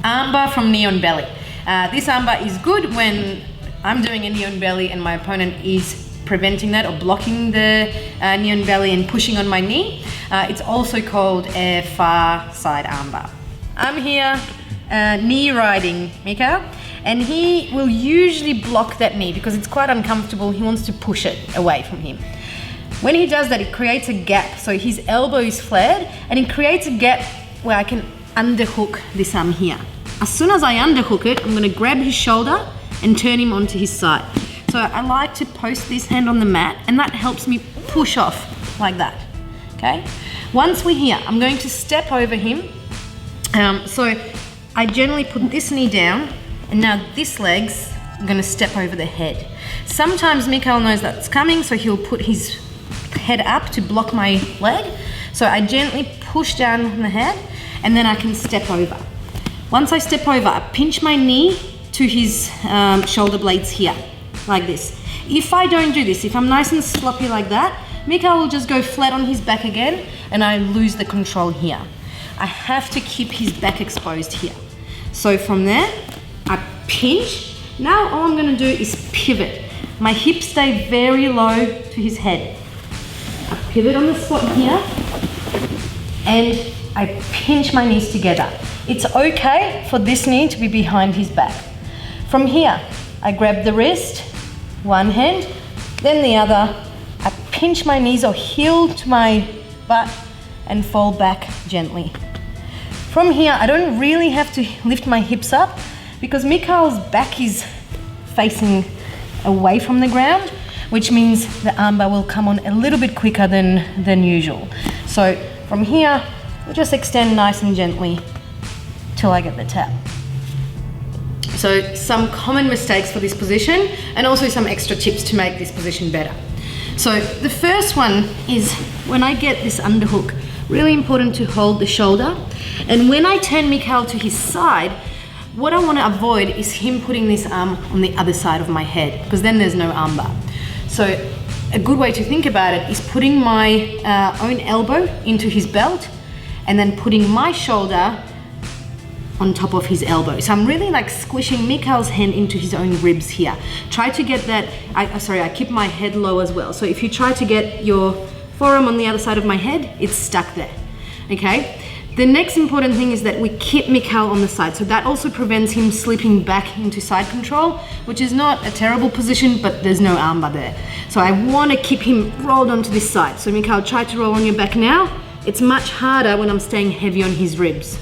Armbar from knee on belly. This armbar is good when I'm doing a knee on belly and my opponent is preventing that or blocking the knee on belly and pushing on my knee. It's also called a far side armbar. I'm here knee riding Mikhail, and he will usually block that knee because it's quite uncomfortable. He wants to push it away from him. When he does that, it creates a gap. So his elbow is flared and it creates a gap where I can underhook this arm here. As soon as I underhook it, I'm gonna grab his shoulder and turn him onto his side. So I like to post this hand on the mat, and that helps me push off like that, okay? Once we're here, I'm going to step over him. So I generally put this knee down, and now this leg's gonna step over the head. Sometimes Mikhail knows that's coming, so he'll put his head up to block my leg. So I gently push down on the head, and then I can step over. Once I step over, I pinch my knee to his shoulder blades here, like this. If I don't do this, if I'm nice and sloppy like that, Mikhail will just go flat on his back again, and I lose the control here. I have to keep his back exposed here. So from there, I pinch. Now all I'm gonna do is pivot. My hips stay very low to his head. I pivot on the spot here, and I pinch my knees together. It's okay for this knee to be behind his back. From here, I grab the wrist, one hand, then the other. I pinch my knees or heel to my butt and fall back gently. From here, I don't really have to lift my hips up because Mikhail's back is facing away from the ground, which means the armbar will come on a little bit quicker than usual. So from here, we'll just extend nice and gently till I get the tap. So some common mistakes for this position, and also some extra tips to make this position better. So the first one is when I get this underhook, really important to hold the shoulder. And when I turn Mikhail to his side, what I want to avoid is him putting this arm on the other side of my head, because then there's no armbar. So a good way to think about it is putting my own elbow into his belt and then putting my shoulder on top of his elbow. So I'm really like squishing Mikhail's hand into his own ribs here. Try to get that, I keep my head low as well. So if you try to get your forearm on the other side of my head, it's stuck there, okay? The next important thing is that we keep Mikhail on the side. So that also prevents him slipping back into side control, which is not a terrible position, but there's no armbar there. So I wanna keep him rolled onto this side. So Mikhail, try to roll on your back now. It's much harder when I'm staying heavy on his ribs,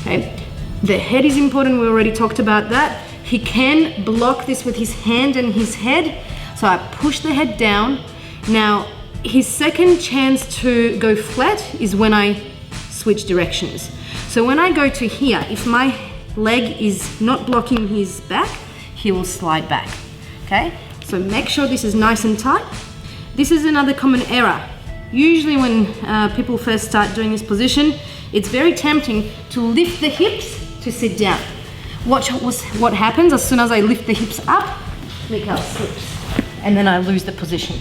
okay? The head is important, we already talked about that. He can block this with his hand and his head. So I push the head down. Now, his second chance to go flat is when I switch directions. So when I go to here, if my leg is not blocking his back, he will slide back, okay? So make sure this is nice and tight. This is another common error. Usually when people first start doing this position, it's very tempting to lift the hips to sit down. Watch what happens as soon as I lift the hips up, Mikhail slips, and then I lose the position.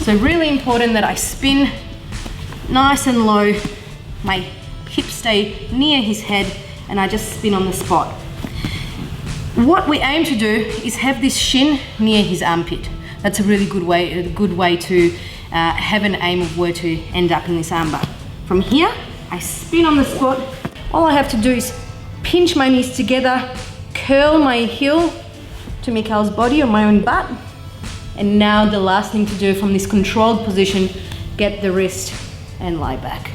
So really important that I spin nice and low, my hips stay near his head, and I just spin on the spot. What we aim to do is have this shin near his armpit. That's a really good way to have an aim of where to end up in this armbar. From here, I spin on the spot. All I have to do is pinch my knees together, curl my heel to Mikhail's body or my own butt. And now the last thing to do from this controlled position, get the wrist and lie back.